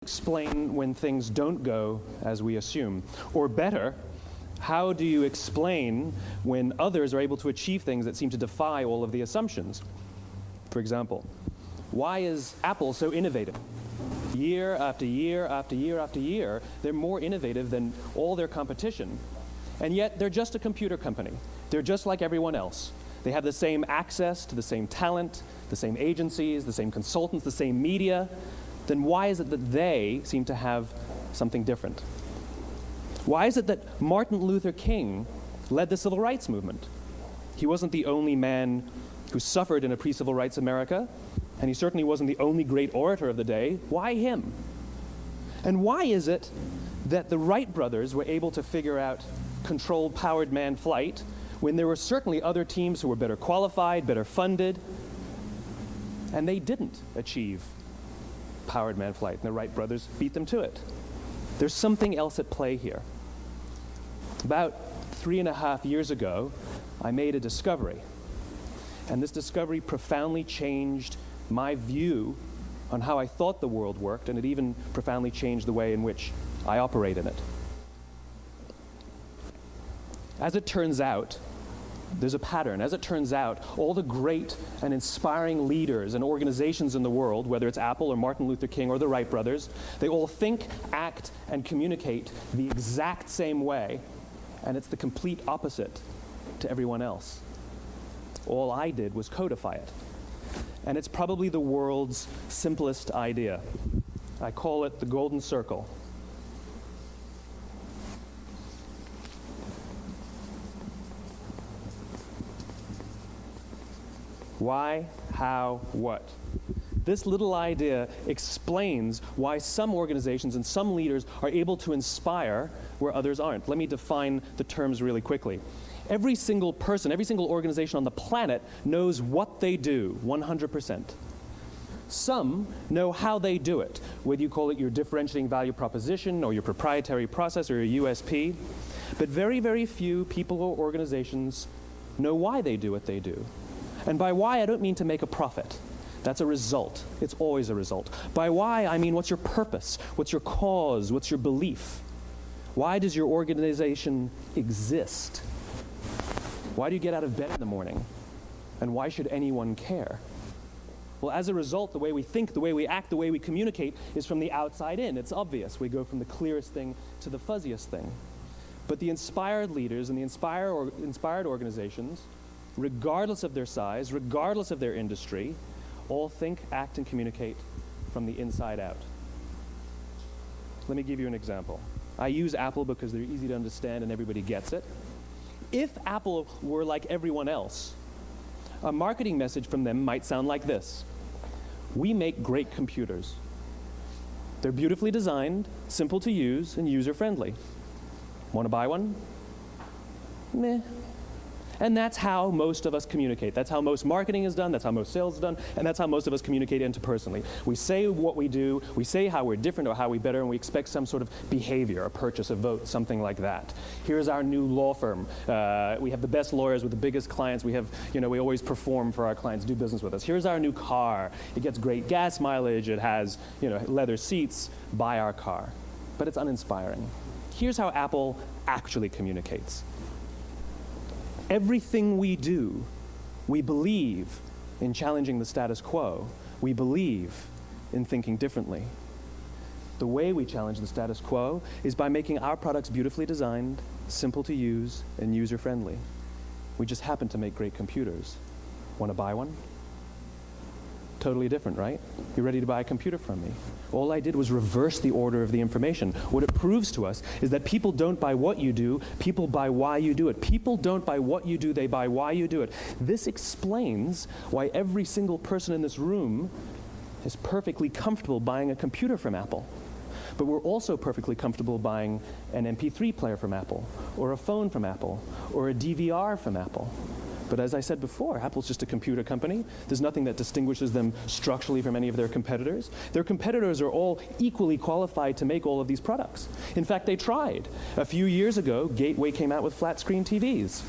Explain when things don't go as we assume? Or better, how do you explain when others are able to achieve things that seem to defy all of the assumptions? For example, why is Apple so innovative? Year after year after year after year, they're more innovative than all their competition. And yet, they're just a computer company. They're just like everyone else. They have the same access to the same talent, the same agencies, the same consultants, the same media. Then why is it that they seem to have something different? Why is it that Martin Luther King led the civil rights movement? He wasn't the only man who suffered in a pre-civil rights America, and he certainly wasn't the only great orator of the day. Why him? And why is it that the Wright brothers were able to figure out controlled powered manned flight when there were certainly other teams who were better qualified, better funded, and they didn't achieve powered manned flight, and the Wright brothers beat them to it? There's something else at play here. About 3.5 years ago, I made a discovery, and this discovery profoundly changed my view on how I thought the world worked, and it even profoundly changed the way in which I operate in it. As it turns out, there's a pattern. As it turns out, all the great and inspiring leaders and organizations in the world, whether it's Apple or Martin Luther King or the Wright brothers, they all think, act, and communicate the exact same way, and it's the complete opposite to everyone else. All I did was codify it. And it's probably the world's simplest idea. I call it the golden circle. Why, how, what? This little idea explains why some organizations and some leaders are able to inspire where others aren't. Let me define the terms really quickly. Every single person, every single organization on the planet knows what they do, 100%. Some know how they do it, whether you call it your differentiating value proposition or your proprietary process or your USP. But very, very few people or organizations know why they do what they do. And by why, I don't mean to make a profit. That's a result. It's always a result. By why, I mean what's your purpose? What's your cause? What's your belief? Why does your organization exist? Why do you get out of bed in the morning? And why should anyone care? Well, as a result, the way we think, the way we act, the way we communicate is from the outside in. It's obvious. We go from the clearest thing to the fuzziest thing. But the inspired leaders and the inspired organizations, regardless of their size, regardless of their industry, all think, act, and communicate from the inside out. Let me give you an example. I use Apple because they're easy to understand and everybody gets it. If Apple were like everyone else, a marketing message from them might sound like this. We make great computers. They're beautifully designed, simple to use, and user-friendly. Want to buy one? Meh. And that's how most of us communicate. That's how most marketing is done, that's how most sales is done, and that's how most of us communicate interpersonally. We say what we do, we say how we're different or how we're better, and we expect some sort of behavior, a purchase, a vote, something like that. Here's our new law firm. We have the best lawyers with the biggest clients. We have, we always perform for our clients, do business with us. Here's our new car. It gets great gas mileage. It has, leather seats. Buy our car. But it's uninspiring. Here's how Apple actually communicates. Everything we do, we believe in challenging the status quo. We believe in thinking differently. The way we challenge the status quo is by making our products beautifully designed, simple to use, and user-friendly. We just happen to make great computers. Want to buy one? Totally different, right? You're ready to buy a computer from me. All I did was reverse the order of the information. What it proves to us is that people don't buy what you do, people buy why you do it. People don't buy what you do, they buy why you do it. This explains why every single person in this room is perfectly comfortable buying a computer from Apple. But we're also perfectly comfortable buying an MP3 player from Apple, or a phone from Apple, or a DVR from Apple. But as I said before, Apple's just a computer company. There's nothing that distinguishes them structurally from any of their competitors. Their competitors are all equally qualified to make all of these products. In fact, they tried. A few years ago, Gateway came out with flat-screen TVs.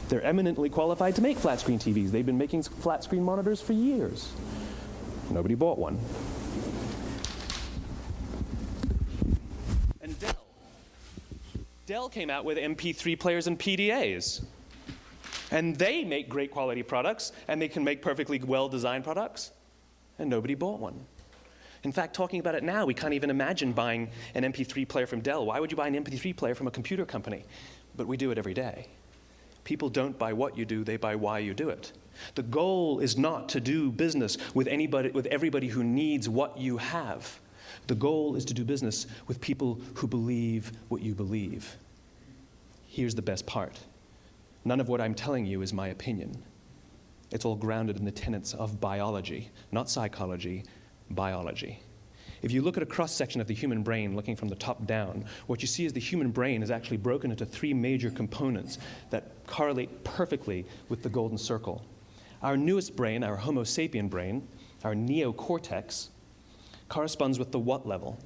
They're eminently qualified to make flat-screen TVs. They've been making flat-screen monitors for years. Nobody bought one. Dell came out with MP3 players and PDAs. And they make great quality products, and they can make perfectly well-designed products, and nobody bought one. In fact, talking about it now, we can't even imagine buying an MP3 player from Dell. Why would you buy an MP3 player from a computer company? But we do it every day. People don't buy what you do, they buy why you do it. The goal is not to do business with everybody who needs what you have. The goal is to do business with people who believe what you believe. Here's the best part. None of what I'm telling you is my opinion. It's all grounded in the tenets of biology, not psychology, biology. If you look at a cross-section of the human brain, looking from the top down, what you see is the human brain is actually broken into three major components that correlate perfectly with the golden circle. Our newest brain, our Homo sapien brain, our neocortex, corresponds with the what level.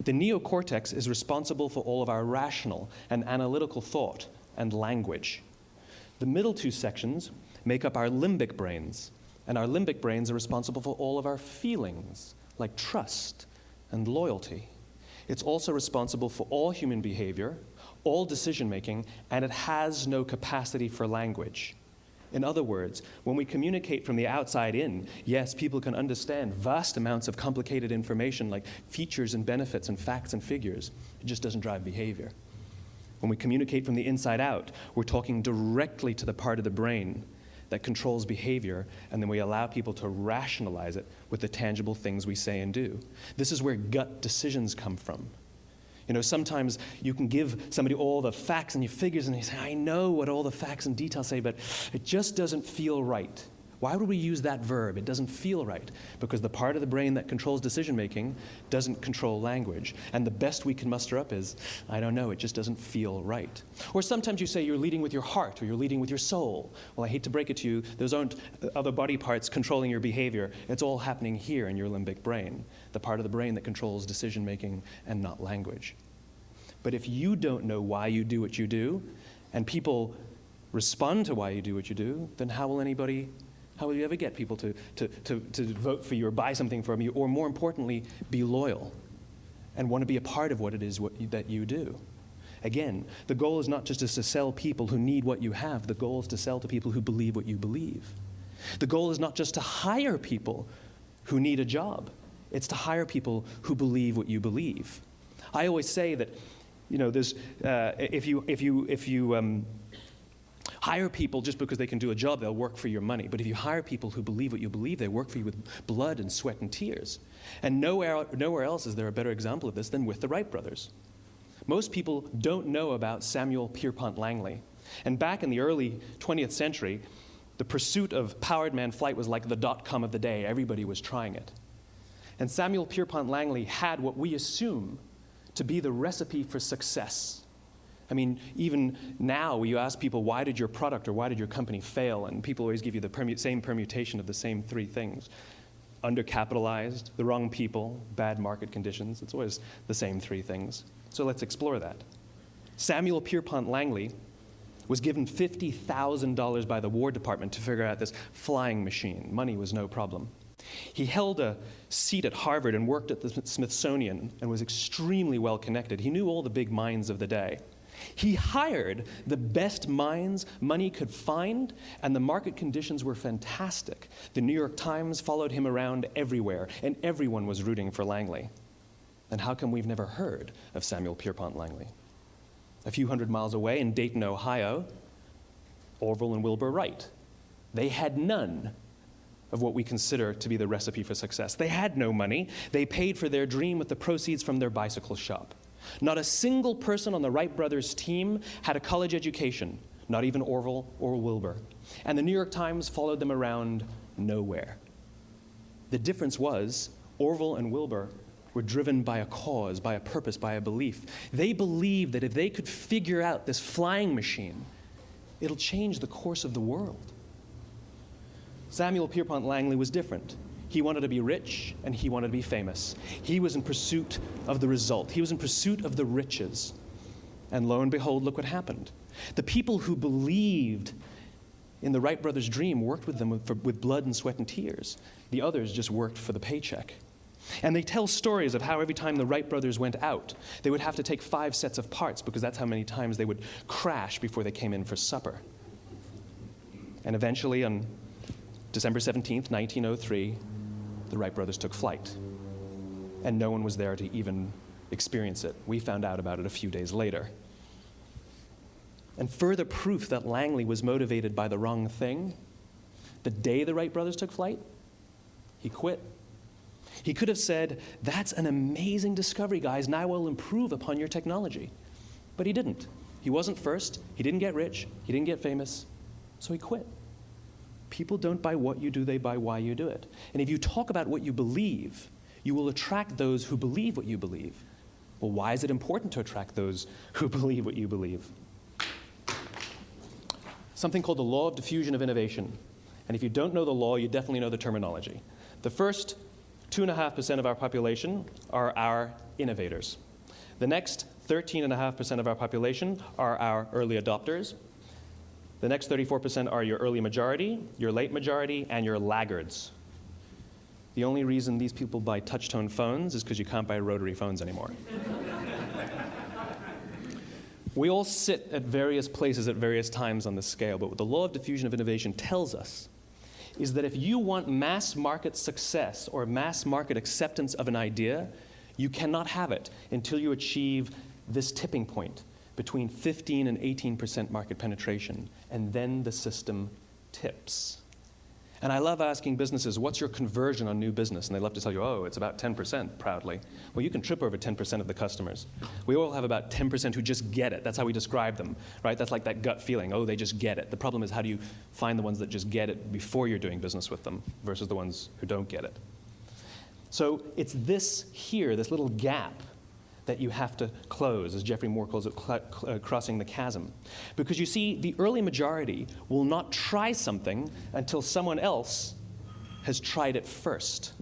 The neocortex is responsible for all of our rational and analytical thought and language. The middle two sections make up our limbic brains, and our limbic brains are responsible for all of our feelings, like trust and loyalty. It's also responsible for all human behavior, all decision-making, and it has no capacity for language. In other words, when we communicate from the outside in, yes, people can understand vast amounts of complicated information like features and benefits and facts and figures. It just doesn't drive behavior. When we communicate from the inside out, we're talking directly to the part of the brain that controls behavior, and then we allow people to rationalize it with the tangible things we say and do. This is where gut decisions come from. You know, sometimes you can give somebody all the facts and your figures, and they say, I know what all the facts and details say, but it just doesn't feel right. Why would we use that verb? It doesn't feel right. Because the part of the brain that controls decision-making doesn't control language. And the best we can muster up is, I don't know, it just doesn't feel right. Or sometimes you say you're leading with your heart or you're leading with your soul. Well, I hate to break it to you, those aren't other body parts controlling your behavior. It's all happening here in your limbic brain, the part of the brain that controls decision-making and not language. But if you don't know why you do what you do, and people respond to why you do what you do, then how will you ever get people to vote for you or buy something from you, or more importantly, be loyal and want to be a part of what it is that you do? Again, the goal is not just to sell people who need what you have. The goal is to sell to people who believe what you believe. The goal is not just to hire people who need a job. It's to hire people who believe what you believe. I always say that, you know, there's if you hire people just because they can do a job, they'll work for your money. But if you hire people who believe what you believe, they work for you with blood and sweat and tears. And nowhere else is there a better example of this than with the Wright brothers. Most people don't know about Samuel Pierpont Langley. And back in the early 20th century, the pursuit of powered man flight was like the dot-com of the day. Everybody was trying it. And Samuel Pierpont Langley had what we assume to be the recipe for success. I mean, even now, you ask people, why did your product or why did your company fail? And people always give you the same permutation of the same three things. Undercapitalized, the wrong people, bad market conditions. It's always the same three things. So let's explore that. Samuel Pierpont Langley was given $50,000 by the War Department to figure out this flying machine. Money was no problem. He held a seat at Harvard and worked at the Smithsonian and was extremely well connected. He knew all the big minds of the day. He hired the best minds money could find, and the market conditions were fantastic. The New York Times followed him around everywhere, and everyone was rooting for Langley. And how come we've never heard of Samuel Pierpont Langley? A few hundred miles away in Dayton, Ohio, Orville and Wilbur Wright. They had none of what we consider to be the recipe for success. They had no money. They paid for their dream with the proceeds from their bicycle shop. Not a single person on the Wright brothers' team had a college education, not even Orville or Wilbur. And the New York Times followed them around nowhere. The difference was Orville and Wilbur were driven by a cause, by a purpose, by a belief. They believed that if they could figure out this flying machine, it'll change the course of the world. Samuel Pierpont Langley was different. He wanted to be rich, and he wanted to be famous. He was in pursuit of the result. He was in pursuit of the riches. And lo and behold, look what happened. The people who believed in the Wright brothers' dream worked with them with blood and sweat and tears. The others just worked for the paycheck. And they tell stories of how every time the Wright brothers went out, they would have to take 5 sets of parts because that's how many times they would crash before they came in for supper. And eventually, on December 17th, 1903, the Wright brothers took flight. And no one was there to even experience it. We found out about it a few days later. And further proof that Langley was motivated by the wrong thing, the day the Wright brothers took flight, he quit. He could have said, "That's an amazing discovery, guys. Now we'll improve upon your technology." But he didn't. He wasn't first. He didn't get rich. He didn't get famous. So he quit. People don't buy what you do, they buy why you do it. And if you talk about what you believe, you will attract those who believe what you believe. Well, why is it important to attract those who believe what you believe? Something called the law of diffusion of innovation. And if you don't know the law, you definitely know the terminology. The first 2.5% of our population are our innovators. The next 13.5% of our population are our early adopters. The next 34% are your early majority, your late majority, and your laggards. The only reason these people buy touch-tone phones is because you can't buy rotary phones anymore. We all sit at various places at various times on the scale, but what the law of diffusion of innovation tells us is that if you want mass market success or mass market acceptance of an idea, you cannot have it until you achieve this tipping point between 15 and 18% market penetration, and then the system tips. And I love asking businesses, what's your conversion on new business? And they love to tell you, oh, it's about 10%, proudly. Well, you can trip over 10% of the customers. We all have about 10% who just get it. That's how we describe them, right? That's like that gut feeling, oh, they just get it. The problem is, how do you find the ones that just get it before you're doing business with them versus the ones who don't get it? So it's this here, this little gap, that you have to close, as Geoffrey Moore calls it, crossing the chasm. Because you see, the early majority will not try something until someone else has tried it first.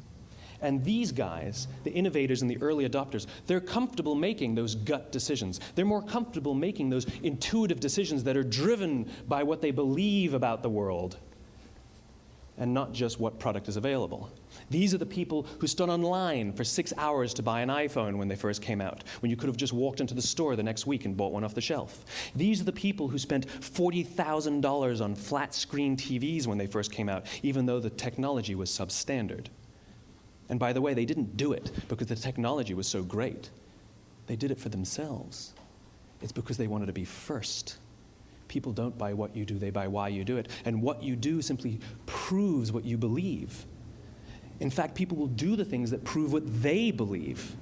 And these guys, the innovators and the early adopters, they're comfortable making those gut decisions. They're more comfortable making those intuitive decisions that are driven by what they believe about the world and not just what product is available. These are the people who stood online for 6 hours to buy an iPhone when they first came out, when you could have just walked into the store the next week and bought one off the shelf. These are the people who spent $40,000 on flat-screen TVs when they first came out, even though the technology was substandard. And by the way, they didn't do it because the technology was so great. They did it for themselves. It's because they wanted to be first. People don't buy what you do, they buy why you do it. And what you do simply proves what you believe. In fact, people will do the things that prove what they believe.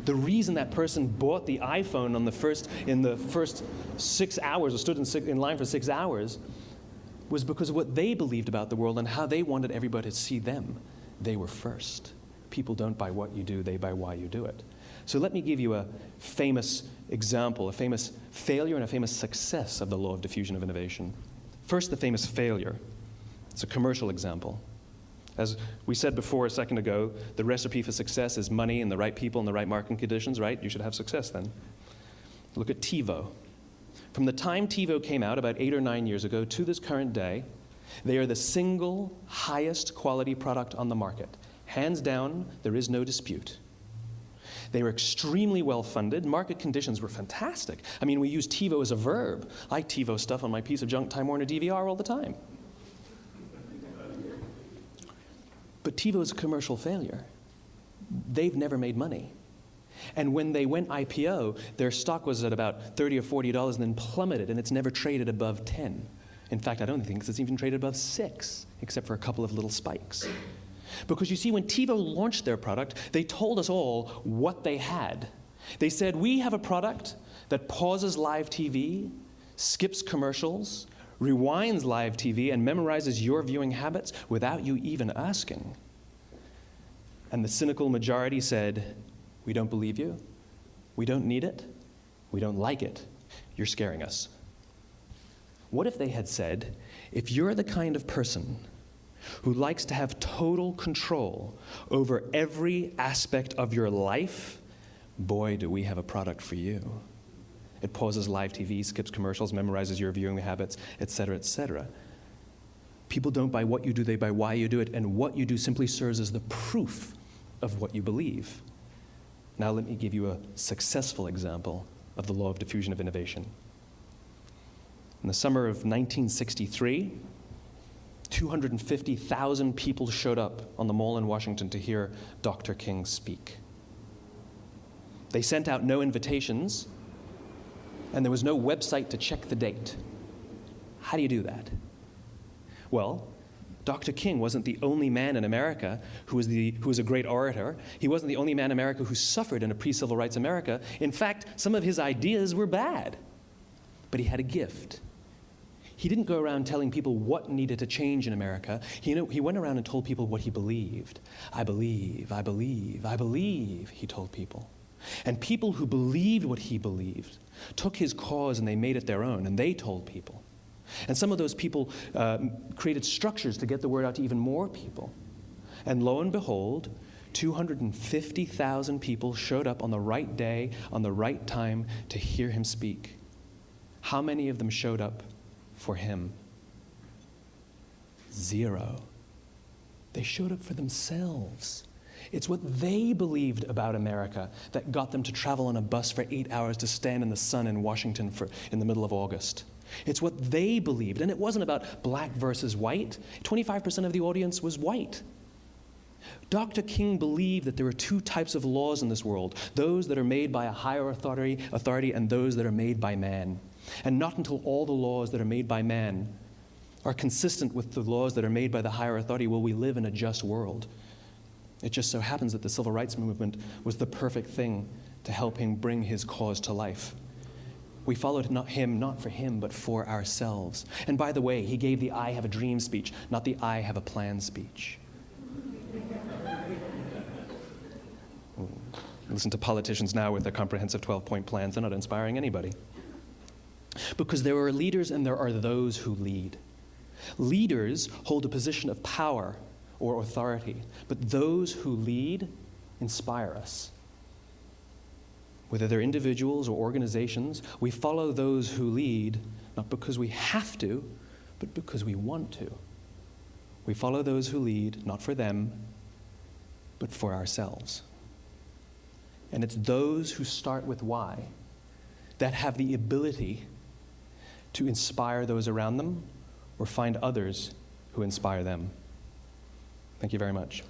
The reason that person bought the iPhone in the first 6 hours, or stood in line for 6 hours, was because of what they believed about the world and how they wanted everybody to see them. They were first. People don't buy what you do, they buy why you do it. So let me give you a famous example, a famous failure and a famous success of the law of diffusion of innovation. First, the famous failure. It's a commercial example. As we said before a second ago, the recipe for success is money and the right people and the right marketing conditions, right? You should have success then. Look at TiVo. From the time TiVo came out about 8 or 9 years ago to this current day, they are the single highest quality product on the market. Hands down, there is no dispute. They were extremely well-funded. Market conditions were fantastic. I mean, we use TiVo as a verb. I TiVo stuff on my piece of junk Time Warner DVR all the time. But TiVo is a commercial failure. They've never made money. And when they went IPO, their stock was at about $30 or $40 and then plummeted, and it's never traded above 10. In fact, I don't think it's even traded above 6, except for a couple of little spikes. Because you see, when TiVo launched their product, they told us all what they had. They said, we have a product that pauses live TV, skips commercials, rewinds live TV, and memorizes your viewing habits without you even asking. And the cynical majority said, we don't believe you, we don't need it, we don't like it, you're scaring us. What if they had said, if you're the kind of person who likes to have total control over every aspect of your life, boy, do we have a product for you. It pauses live TV, skips commercials, memorizes your viewing habits, etc., etc. People don't buy what you do, they buy why you do it, and what you do simply serves as the proof of what you believe. Now let me give you a successful example of the law of diffusion of innovation. In the summer of 1963, 250,000 people showed up on the Mall in Washington to hear Dr. King speak. They sent out no invitations, and there was no website to check the date. How do you do that? Well, Dr. King wasn't the only man in America who was a great orator. He wasn't the only man in America who suffered in a pre-civil rights America. In fact, some of his ideas were bad, but he had a gift. He didn't go around telling people what needed to change in America. He went around and told people what he believed. I believe, I believe, I believe, he told people. And people who believed what he believed took his cause and they made it their own, and they told people. And some of those people created structures to get the word out to even more people. And lo and behold, 250,000 people showed up on the right day, on the right time to hear him speak. How many of them showed up for him? 0. They showed up for themselves. It's what they believed about America that got them to travel on a bus for 8 hours to stand in the sun in Washington in the middle of August. It's what they believed, and it wasn't about black versus white. 25% of the audience was white. Dr. King believed that there are 2 types of laws in this world, those that are made by a higher authority and those that are made by man. And not until all the laws that are made by man are consistent with the laws that are made by the higher authority will we live in a just world. It just so happens that the civil rights movement was the perfect thing to help him bring his cause to life. We followed him not for him, but for ourselves. And by the way, he gave the I have a dream speech, not the I have a plan speech. Listen to politicians now with their comprehensive 12-point plans. They're not inspiring anybody. Because there are leaders and there are those who lead. Leaders hold a position of power or authority, but those who lead inspire us. Whether they're individuals or organizations, we follow those who lead not because we have to, but because we want to. We follow those who lead not for them, but for ourselves. And it's those who start with why that have the ability to inspire those around them or find others who inspire them. Thank you very much.